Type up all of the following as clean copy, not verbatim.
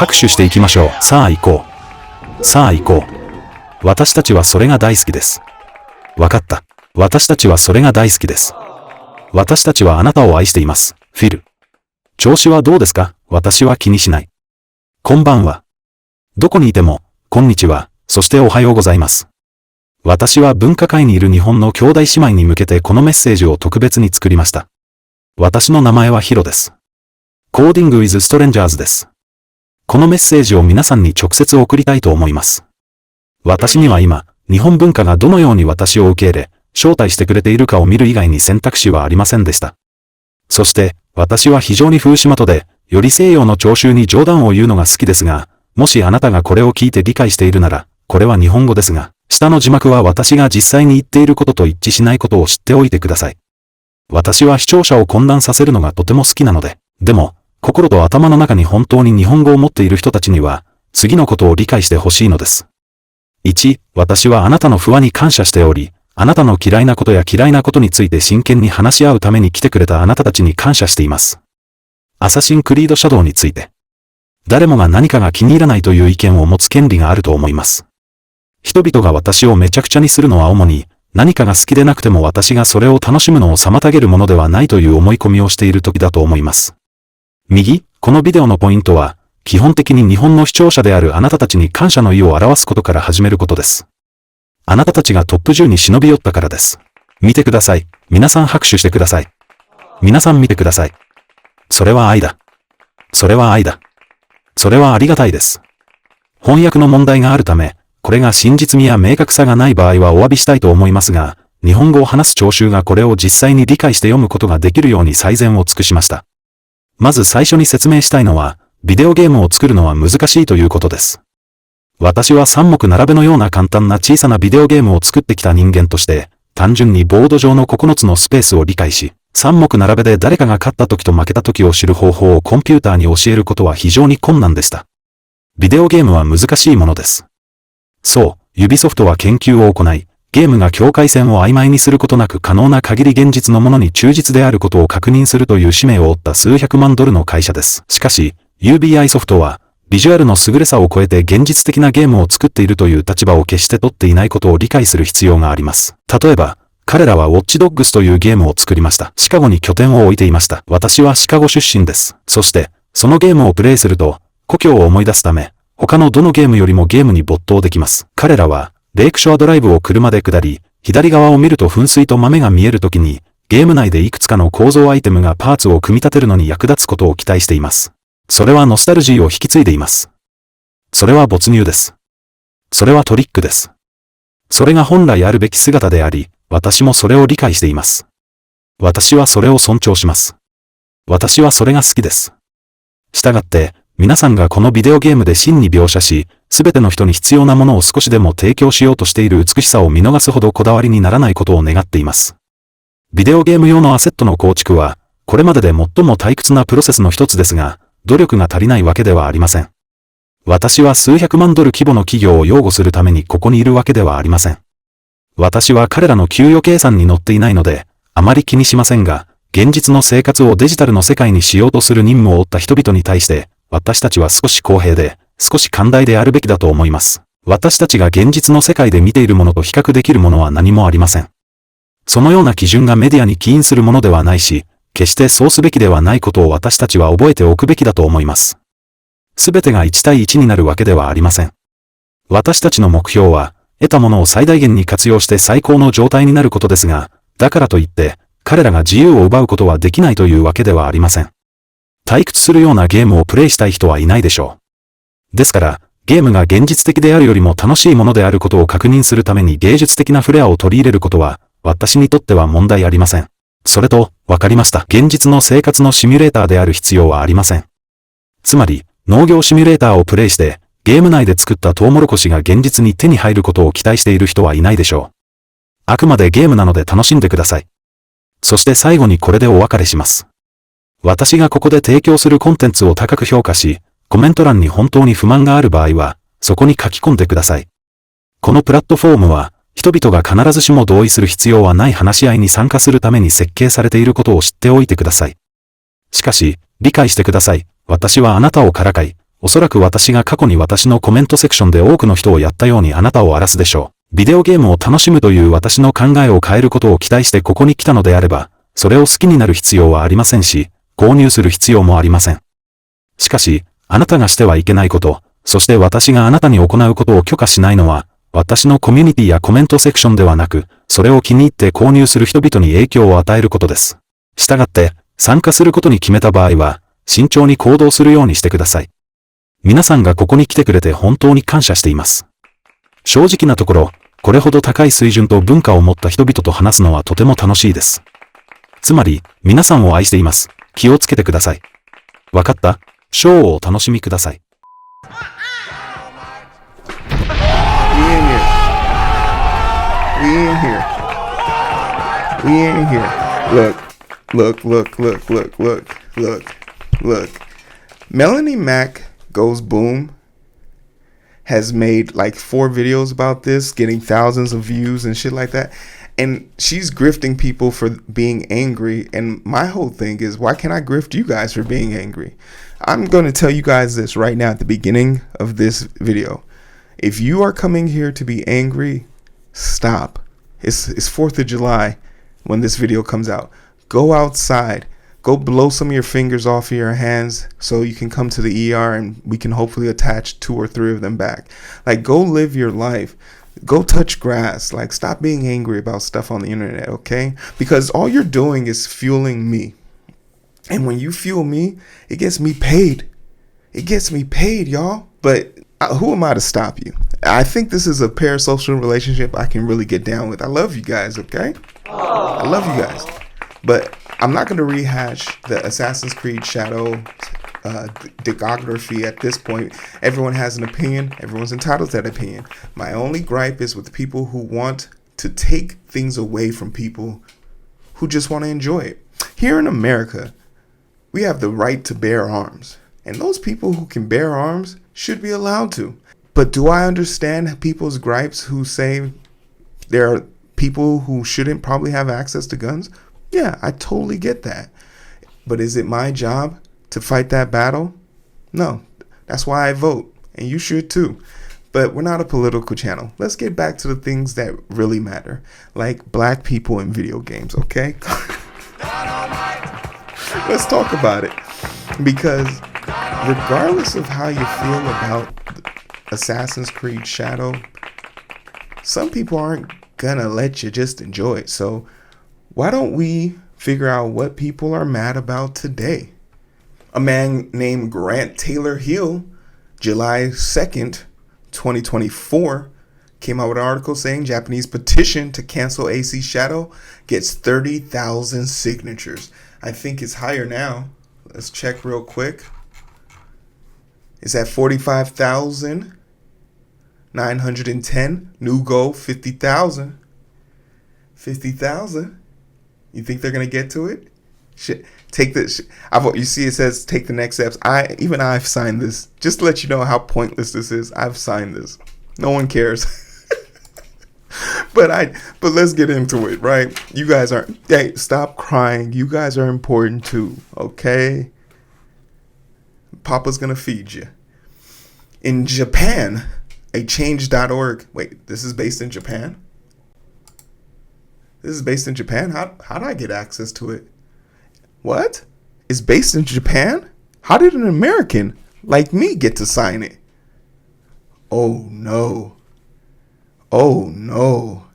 拍手していきましょう。さあ行こう。さあ行こう。私たちはそれが大好きです。わかった。私たちはそれが大好きです。私たちはあなたを愛しています。フィル。調子はどうですか？私は気にしない。こんばんは。どこにいても、こんにちは、そしておはようございます。私は文化界にいる日本の兄弟姉妹に向けてこのメッセージを特別に作りました。私の名前はヒロです。コーディング with Strangers です。このメッセージを皆さんに直接送りたいと思います。私には今、日本文化がどのように私を受け入れ、招待してくれているかを見る以外に選択肢はありませんでした。そして、私は非常に風刺的で、より西洋の聴衆に冗談を言うのが好きですが、もしあなたがこれを聞いて理解しているなら、これは日本語ですが、下の字幕は私が実際に言っていることと一致しないことを知っておいてください。私は視聴者を混乱させるのがとても好きなので、でも、心と頭の中に本当に日本語を持っている人たちには、次のことを理解してほしいのです。1、私はあなたの不安に感謝しており、あなたの嫌いなことや嫌いなことについて真剣に話し合うために来てくれたあなたたちに感謝しています。アサシンクリードシャドウについて。誰もが何かが気に入らないという意見を持つ権利があると思います。人々が私をめちゃくちゃにするのは主に、何かが好きでなくても私がそれを楽しむのを妨げるものではないという思い込みをしている時だと思います。右、このビデオのポイントは、基本的に日本の視聴者であるあなたたちに感謝の意を表すことから始めることです。あなたたちがトップ10に忍び寄ったからです。見てください。皆さん拍手してください。皆さん見てください。それは愛だ。それは愛だ。それはありがたいです。翻訳の問題があるため、これが真実味や明確さがない場合はお詫びしたいと思いますが、日本語を話す聴衆がこれを実際に理解して読むことができるように最善を尽くしました。まず最初に説明したいのは、ビデオゲームを作るのは難しいということです。私は三目並べのような簡単な小さなビデオゲームを作ってきた人間として、単純にボード上の9つのスペースを理解し、三目並べで誰かが勝った時と負けた時を知る方法をコンピューターに教えることは非常に困難でした。ビデオゲームは難しいものです。そう、Ubisoftは研究を行い、ゲームが境界線を曖昧にすることなく可能な限り現実のものに忠実であることを確認するという使命を負った数百万ドルの会社です。しかし、Ubisoftは、ビジュアルの優れさを超えて現実的なゲームを作っているという立場を決して取っていないことを理解する必要があります。例えば、彼らはウォッチドッグスというゲームを作りました。シカゴに拠点を置いていました。私はシカゴ出身です。そして、そのゲームをプレイすると、故郷を思い出すため、他のどのゲームよりもゲームに没頭できます。彼らは、レイクショアドライブを車で下り、左側を見ると噴水と豆が見えるときに、ゲーム内でいくつかの構造アイテムがパーツを組み立てるのに役立つことを期待しています。それはノスタルジーを引き継いでいます。それは没入です。それはトリックです。それが本来あるべき姿であり、私もそれを理解しています。私はそれを尊重します。私はそれが好きです。したがって、皆さんがこのビデオゲームで真に描写し、すべての人に必要なものを少しでも提供しようとしている美しさを見逃すほどこだわりにならないことを願っています。ビデオゲーム用のアセットの構築は、これまでで最も退屈なプロセスの一つですが、努力が足りないわけではありません。私は数百万ドル規模の企業を擁護するためにここにいるわけではありません。私は彼らの給与計算に乗っていないので、あまり気にしませんが、現実の生活をデジタルの世界にしようとする任務を負った人々に対して、私たちは少し公平で、少し寛大であるべきだと思います。私たちが現実の世界で見ているものと比較できるものは何もありません。そのような基準がメディアに起因するものではないし、決してそうすべきではないことを私たちは覚えておくべきだと思います。すべてが1対1になるわけではありません。私たちの目標は、得たものを最大限に活用して最高の状態になることですが、だからといって、彼らが自由を奪うことはできないというわけではありません。退屈するようなゲームをプレイしたい人はいないでしょう。ですから、ゲームが現実的であるよりも楽しいものであることを確認するために芸術的なフレアを取り入れることは、私にとっては問題ありません。それと、わかりました。現実の生活のシミュレーターである必要はありません。つまり、農業シミュレーターをプレイして、ゲーム内で作ったトウモロコシが現実に手に入ることを期待している人はいないでしょう。あくまでゲームなので楽しんでください。そして最後にこれでお別れします。私がここで提供するコンテンツを高く評価し、コメント欄に本当に不満がある場合は、そこに書き込んでください。このプラットフォームは、人々が必ずしも同意する必要はない話し合いに参加するために設計されていることを知っておいてください。しかし、理解してください。私はあなたをからかい、おそらく私が過去に私のコメントセクションで多くの人をやったようにあなたを荒らすでしょう。ビデオゲームを楽しむという私の考えを変えることを期待してここに来たのであれば、それを好きになる必要はありませんし、購入する必要もありません。しかし、あなたがしてはいけないこと、そして私があなたに行うことを許可しないのは、私のコミュニティやコメントセクションではなく、それを気に入って購入する人々に影響を与えることです。したがって、参加することに決めた場合は、慎重に行動するようにしてください。皆さんがここに来てくれて本当に感謝しています。正直なところ、これほど高い水準と文化を持った人々と話すのはとても楽しいです。つまり、皆さんを愛しています。気をつけてください。わかった？ショーをお楽しみください。We in here. We in here. Look. Melanie Mac Goes Boom has made like 4 videos about this, getting thousands of views and shit like that. And she's grifting people for being angry. And my whole thing is, why can't I grift you guys for being angry? I'm going to tell you guys this right now at the beginning of this video. If you are coming here to be angry, stop. It's 4th of July when this video comes out. Go outside. Go blow some of your fingers off of your hands so you can come to the ER and we can hopefully attach 2 or 3 of them back. Like, go live your life. Go touch grass. Like, stop being angry about stuff on the internet, okay? Because all you're doing is fueling me. And when you fuel me, it gets me paid. It gets me paid, y'all. But who am I to stop you? I think this is a parasocial relationship I can really get down with. I love you guys, okay? I love you guys. But I'm not going to rehash the Assassin's Creed Shadow discography at this point. Everyone has an opinion. Everyone's entitled to that opinion. My only gripe is with people who want to take things away from people who just want to enjoy it. Here in America, we have the right to bear arms. And those people who can bear arms should be allowed to. But do I understand people's gripes who say there are people who shouldn't probably have access to guns? Yeah, I totally get that. But is it my job to fight that battle? No. That's why I vote. And you should too. But we're not a political channel. Let's get back to the things that really matter. Like black people in video games, okay? Let's talk about it. Because regardless of how you feel about Assassin's Creed Shadow, some people aren't gonna let you just enjoy it. So why don't we figure out what people are mad about today? A man named Grant Taylor Hill, July 2nd, 2024, came out with an article saying Japanese petition to cancel AC Shadow gets 30,000 signatures. I think it's higher now. Let's check real quick. It's at 45,910. New goal, 50,000. 50,000. You think they're gonna get to it? Shit. Take the. You see, it says take the next steps. I've signed this. Just to let you know how pointless this is. I've signed this. No one cares. But let's get into it, right? You guys are. Hey, stop crying. You guys are important too. Okay. Papa's gonna feed you. In Japan, a change.org. Wait, this is based in Japan? This is based in Japan? How did I get access to it? What? It's based in Japan? How did an American like me get to sign it? Oh no. Oh no.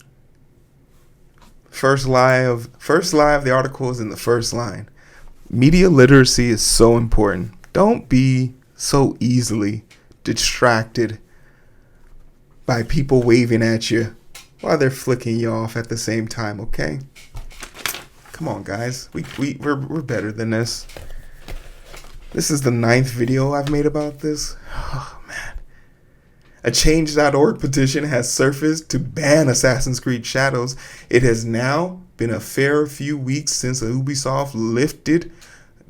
First live, the article is in the first line. Media literacy is so important. Don't be so easily distracted by people waving at you while they're flicking you off at the same time, okay? Come on, guys. We're better than this. This is the 9th video I've made about this. Oh, man. A change.org petition has surfaced to ban Assassin's Creed Shadows. It has now been a fair few weeks since Ubisoft lifted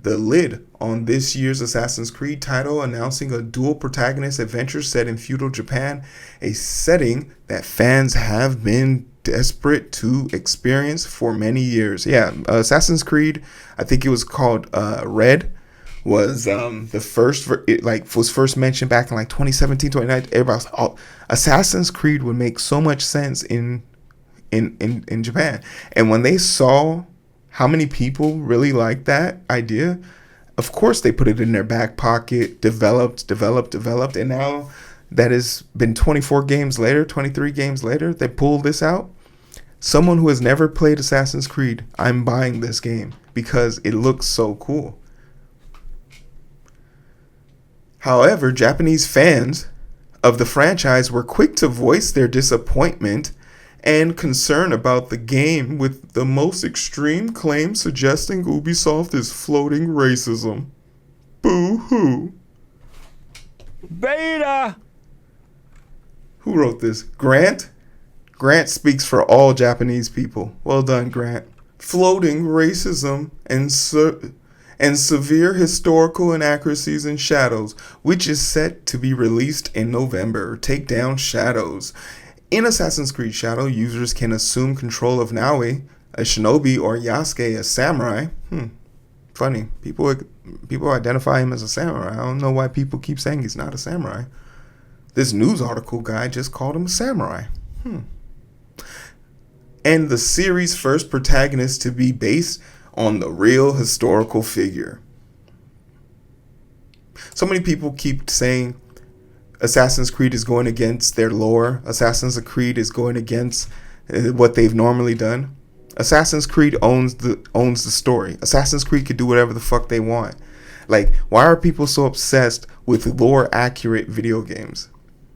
the lid on this year's Assassin's Creed title, announcing a dual protagonist adventure set in Feudal Japan, a setting that fans have been desperate to experience for many years. Yeah, Assassin's Creed, I think it was called Red, was the first was first mentioned back in like 2017, 2019. Everybody was like, oh, Assassin's Creed would make so much sense in Japan. And when they saw how many people really liked that idea, of course they put it in their back pocket, developed, and now that has been 24 games later, 23 games later, they pulled this out. Someone who has never played Assassin's Creed, I'm buying this game because it looks so cool. However, Japanese fans of the franchise were quick to voice their disappointment and concern about the game, with the most extreme claims suggesting Ubisoft is floating racism. Boo-hoo. Beta! Who wrote this? Grant? Grant speaks for all Japanese people. Well done, Grant. Floating racism and severe historical inaccuracies in Shadows, which is set to be released in November. Take down Shadows. In Assassin's Creed Shadow, users can assume control of Naoe, a shinobi, or Yasuke, a samurai. Funny. People identify him as a samurai. I don't know why people keep saying he's not a samurai. This news article guy just called him a samurai. And the series' first protagonist to be based on the real historical figure. So many people keep saying Assassin's Creed is going against their lore. Assassin's Creed is going against what they've normally done. Assassin's Creed owns the story. Assassin's Creed could do whatever the fuck they want. Like, why are people so obsessed with lore accurate video games?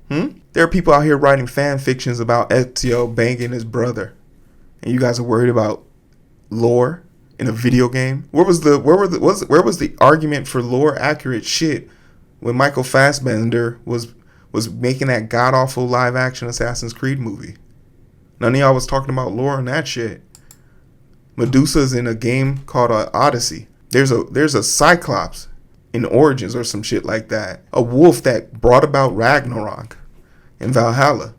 There are people out here writing fan fictions about Ezio banging his brother, and you guys are worried about lore in a video game? Where was the argument for lore accurate shit when Michael Fassbender was making that god awful live action Assassin's Creed movie? None of y'all was talking about lore on that shit. Medusa's in a game called Odyssey. There's a Cyclops in Origins or some shit like that. A wolf that brought about Ragnarok in Valhalla.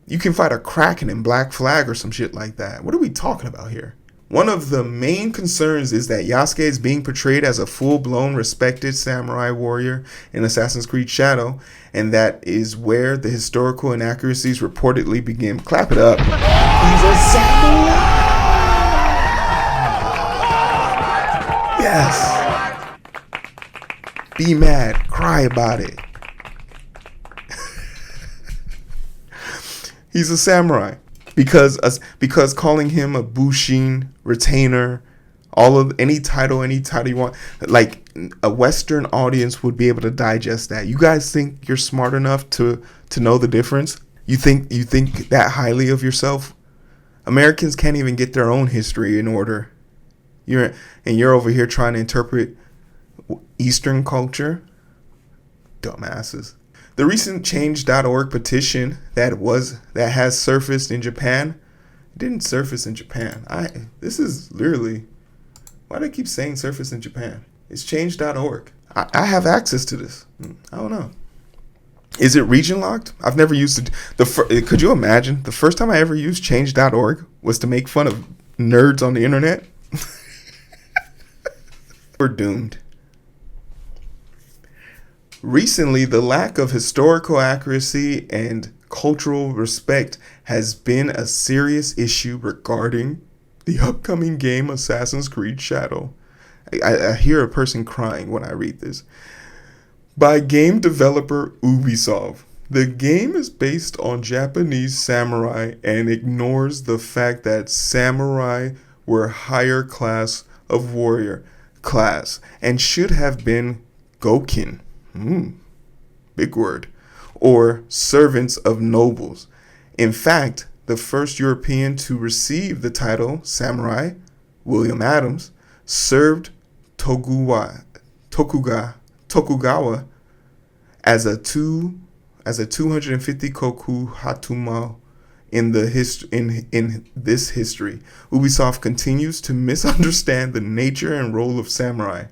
You can fight a Kraken in Black Flag or some shit like that. What are we talking about here? One of the main concerns is that Yasuke is being portrayed as a full-blown respected samurai warrior in Assassin's Creed Shadow, and that is where the historical inaccuracies reportedly begin. Clap it up. He's a samurai! Yes. Be mad. Cry about it. He's a samurai. Because calling him a Bushin, retainer, any title you want, like a Western audience would be able to digest that. You guys think you're smart enough to know the difference? You think that highly of yourself? Americans can't even get their own history in order. You're over here trying to interpret Eastern culture? Dumbasses. The recent Change.org petition that has surfaced in Japan didn't surface in Japan. This is literally, why do I keep saying surface in Japan? It's Change.org. I have access to this. I don't know. Is it region locked? I've never used it. Could you imagine? The first time I ever used Change.org was to make fun of nerds on the internet. We're doomed. Recently, the lack of historical accuracy and cultural respect has been a serious issue regarding the upcoming game Assassin's Creed Shadow. I hear a person crying when I read this. By game developer Ubisoft. The game is based on Japanese samurai and ignores the fact that samurai were higher class of warrior class and should have been gokin. Big word. Or servants of nobles. In fact, the first European to receive the title samurai, William Adams, served Tokugawa as a 250 koku hatumo in this history. Ubisoft continues to misunderstand the nature and role of samurai.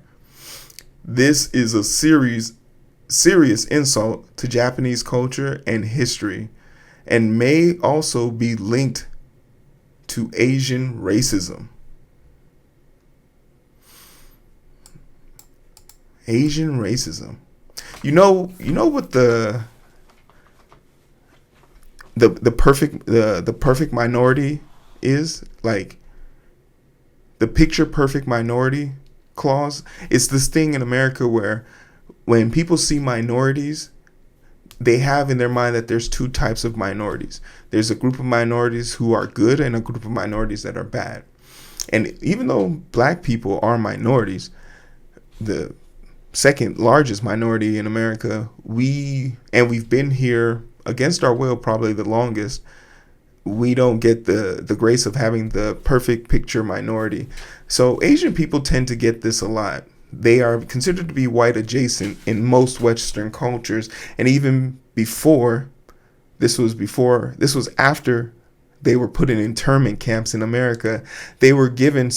This is a serious insult to Japanese culture and history, and may also be linked to Asian racism. Asian racism. You know what the perfect minority is? Like the picture perfect minority clause. It's this thing in America where when people see minorities, they have in their mind that there's two types of minorities. There's a group of minorities who are good and a group of minorities that are bad. And even though black people are minorities, the second largest minority in America, we've been here against our will probably the longest. We don't get the grace of having the perfect picture minority. So Asian people tend to get this a lot. They are considered to be white adjacent in most Western cultures, and even before this was after they were put in internment camps in America. They were given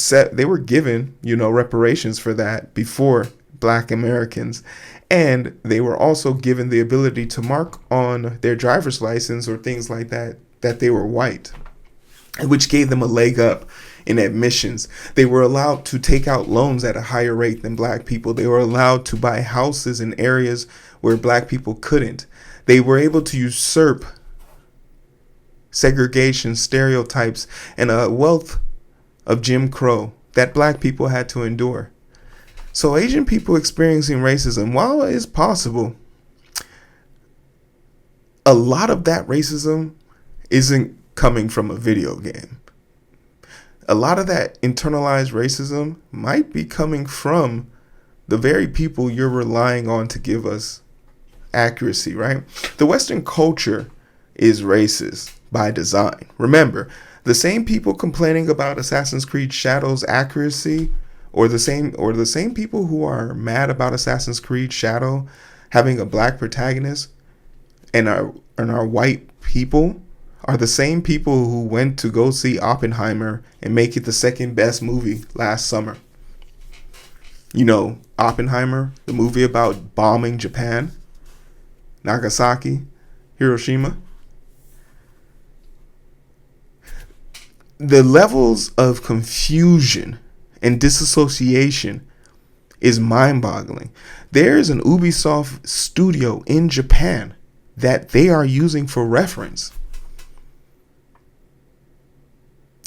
reparations for that before black Americans, and they were also given the ability to mark on their driver's license or things like that they were white, which gave them a leg up in admissions. They were allowed to take out loans at a higher rate than black people. They were allowed to buy houses in areas where black people couldn't. They were able to usurp segregation, stereotypes, and a wealth of Jim Crow that black people had to endure. So Asian people experiencing racism, while it is possible, a lot of that racism isn't coming from a video game. A lot of that internalized racism might be coming from the very people you're relying on to give us accuracy, right? The Western culture is racist by design. Remember, the same people complaining about Assassin's Creed Shadow's accuracy, or the same people who are mad about Assassin's Creed Shadow having a black protagonist and are white people, are the same people who went to go see Oppenheimer and make it the second best movie last summer. You know, Oppenheimer, the movie about bombing Japan, Nagasaki, Hiroshima. The levels of confusion and disassociation is mind-boggling. There is an Ubisoft studio in Japan that they are using for reference.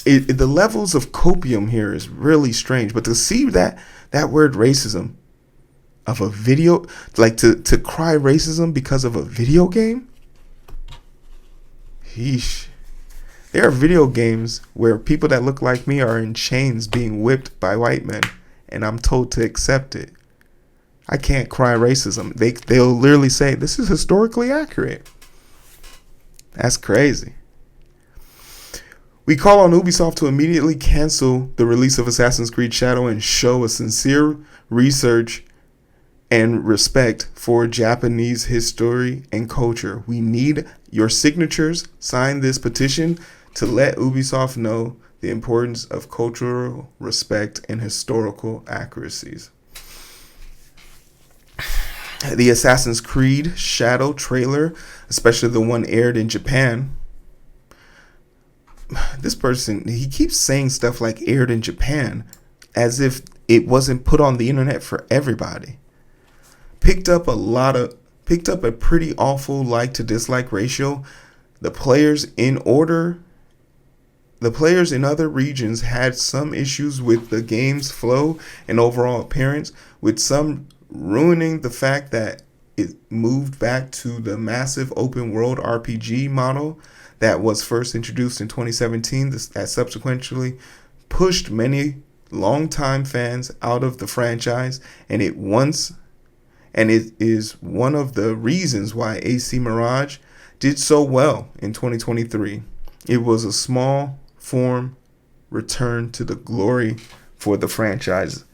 The levels of copium here is really strange. But to see that word racism of a video, like to cry racism because of a video game, yeesh. There are video games where people that look like me are in chains being whipped by white men, and I'm told to accept it. I can't cry racism. They'll literally say, this is historically accurate. That's crazy. We call on Ubisoft to immediately cancel the release of Assassin's Creed Shadow and show a sincere research and respect for Japanese history and culture. We need your signatures. Sign this petition to let Ubisoft know the importance of cultural respect and historical accuracies. The Assassin's Creed Shadow trailer, especially the one aired in Japan, this person, he keeps saying stuff like aired in Japan as if it wasn't put on the internet for everybody. Picked up a pretty awful like to dislike ratio. The players in other regions had some issues with the game's flow and overall appearance, with some ruining the fact that it moved back to the massive open world RPG model that was first introduced in 2017, that subsequently pushed many longtime fans out of the franchise, and it is one of the reasons why AC Mirage did so well in 2023. It was a small form return to the glory for the franchise.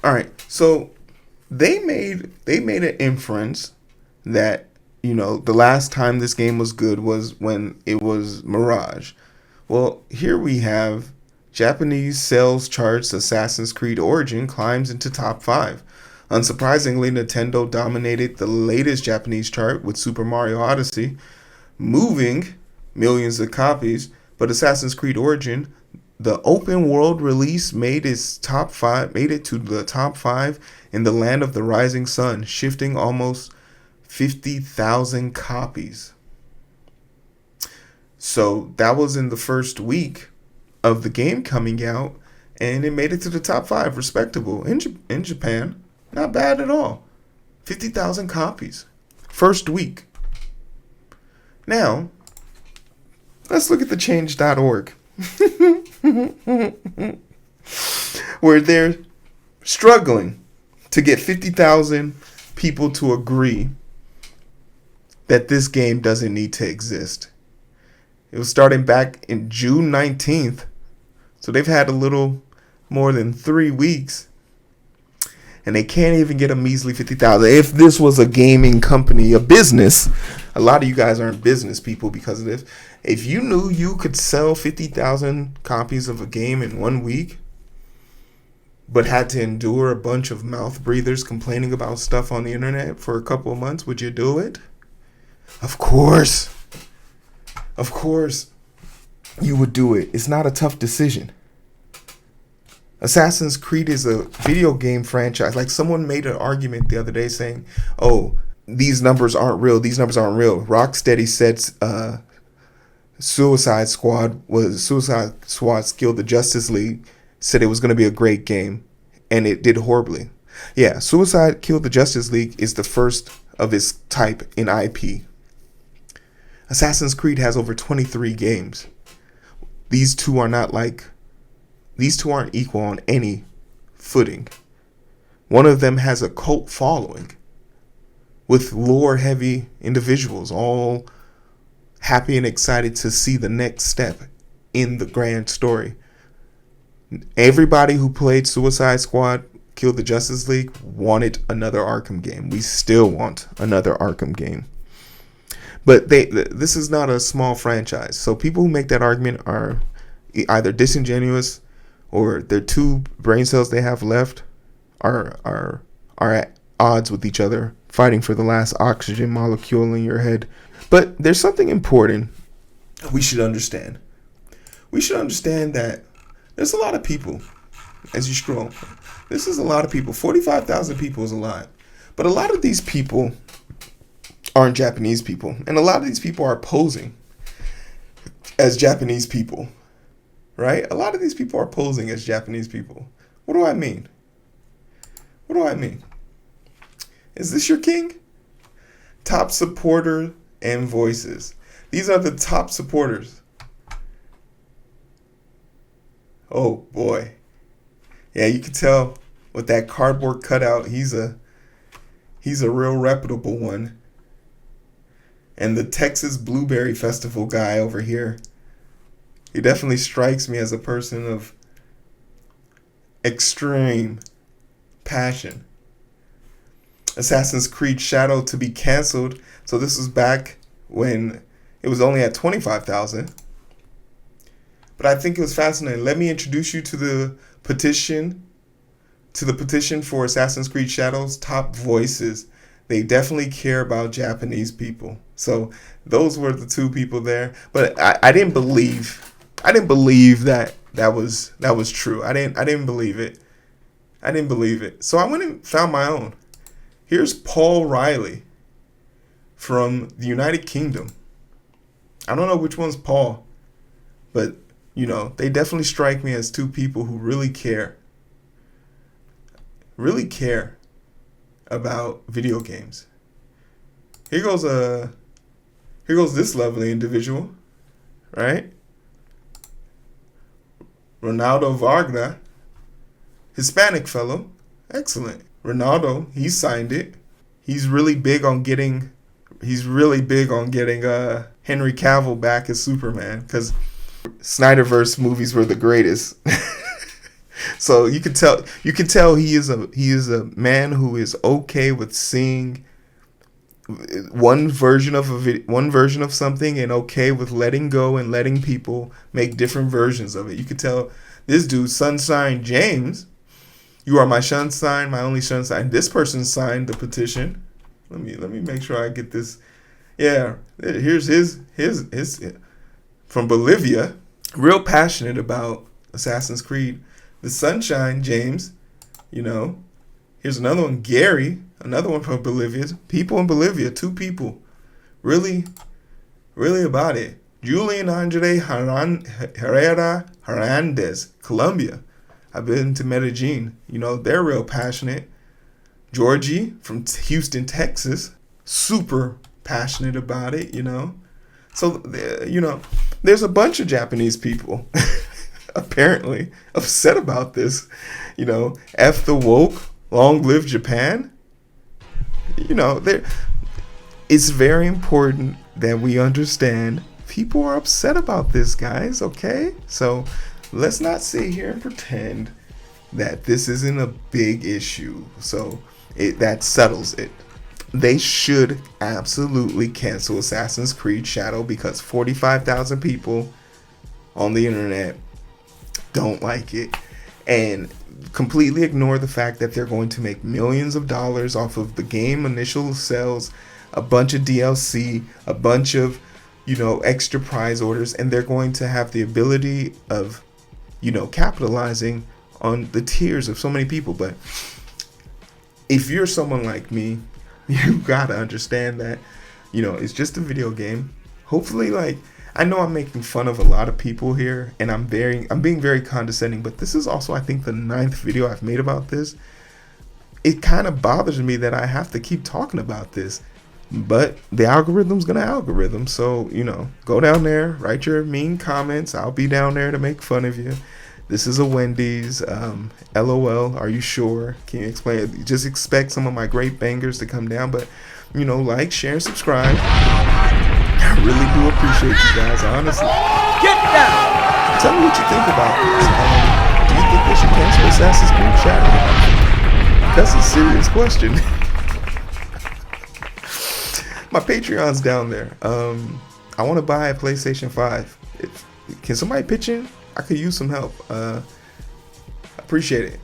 All right, so they made an inference that, you know, the last time this game was good was when it was Mirage. Well, here we have Japanese sales charts. Assassin's Creed Origin climbs into top 5. Unsurprisingly, Nintendo dominated the latest Japanese chart with Super Mario Odyssey, moving millions of copies, but Assassin's Creed Origin the open world release made it to the top 5 in the land of the rising sun, shifting almost 50,000 copies. So that was in the first week of the game coming out, and it made it to the top 5, respectable in Japan. Not bad at all. 50,000 copies, first week. Now, let's look at the change.org, where they're struggling to get 50,000 people to agree that this game doesn't need to exist. It was starting back in June 19th, so they've had a little more than 3 weeks, and they can't even get a measly 50,000. If this was a gaming company, a business, a lot of you guys aren't business people because of this. If you knew you could sell 50,000 copies of a game in 1 week, but had to endure a bunch of mouth breathers complaining about stuff on the internet for a couple of months, would you do it? Of course. Of course you would do it. It's not a tough decision. Assassin's Creed is a video game franchise. Like, someone made an argument the other day saying, oh, these numbers aren't real. These numbers aren't real. Rocksteady said Suicide Squad Killed the Justice League, said it was going to be a great game, and it did horribly. Yeah, Suicide Killed the Justice League is the first of its type in IP. Assassin's Creed has over 23 games. These two aren't equal on any footing. One of them has a cult following with lore-heavy individuals all happy and excited to see the next step in the grand story. Everybody who played Suicide Squad Killed the Justice League wanted another Arkham game. We still want another Arkham game. But this is not a small franchise. So people who make that argument are either disingenuous, or their 2 brain cells they have left are at odds with each other, fighting for the last oxygen molecule in your head. But there's something important we should understand. We should understand that there's a lot of people, as you scroll, this is a lot of people. 45,000 people is a lot. But a lot of these people aren't Japanese people. And a lot of these people are posing as Japanese people. Right? A lot of these people are posing as Japanese people. What do I mean? What do I mean? Is this your king? Top supporter and voices. These are the top supporters. Oh boy. Yeah, you can tell with that cardboard cutout, he's a real reputable one. And the Texas Blueberry Festival guy over here, he definitely strikes me as a person of extreme passion. Assassin's Creed Shadow to be canceled. So this was back when it was only at 25,000. But I think it was fascinating. Let me introduce you to the petition for Assassin's Creed Shadow's top voices. They definitely care about Japanese people. So those were the 2 people there. But I didn't believe that was true. I didn't believe it. I didn't believe it. So I went and found my own. Here's Paul Riley from the United Kingdom. I don't know which one's Paul, but they definitely strike me as 2 people who really care about video games. Here goes this lovely individual, right? Ronaldo Varga, Hispanic fellow, excellent. Ronaldo, he signed it. He's really big on getting Henry Cavill back as Superman, because Snyderverse movies were the greatest. So you can tell he is a man who is okay with seeing one version of something and okay with letting go and letting people make different versions of it. You could tell this dude, Sunshine James, you are my sunshine, my only sunshine. This person signed the petition. Let me make sure I get this. Yeah, here's his from Bolivia. Real passionate about Assassin's Creed. The Sunshine, James, you know. Here's another one, Gary, another one from Bolivia. People in Bolivia, 2 people. Really, really about it. Julian Andre Herrera Hernandez, Colombia. I've been to Medellin. You know, they're real passionate. Georgie from Houston, Texas. Super passionate about it, you know. So, you know, there's a bunch of Japanese people apparently upset about this. You know, F the woke, long live Japan. You know, it's very important that we understand people are upset about this, guys, okay? So let's not sit here and pretend that this isn't a big issue. So that settles it. They should absolutely cancel Assassin's Creed Shadow because 45,000 people on the internet don't like it, and completely ignore the fact that they're going to make millions of dollars off of the game initial sales, a bunch of DLC, a bunch of, you know, extra prize orders, and they're going to have the ability of, you know, capitalizing on the tears of so many people. But if you're someone like me, you gotta understand that, you know, it's just a video game. Hopefully, like, I know I'm making fun of a lot of people here, and I'm being very condescending, but this is also, I think, the 9th video I've made about this. It kind of bothers me that I have to keep talking about this, but the algorithm's gonna algorithm. So, you know, go down there, write your mean comments. I'll be down there to make fun of you. This is a Wendy's. LOL, are you sure? Can you explain it? Just expect some of my great bangers to come down, but, you know, like, share, and subscribe. I really do appreciate you guys, honestly. Get down! Tell me what you think about this. Do you think they should cancel Assassin's Creed Shadow? That's a serious question. My Patreon's down there. I want to buy a PlayStation 5. Can somebody pitch in? I could use some help. Appreciate it.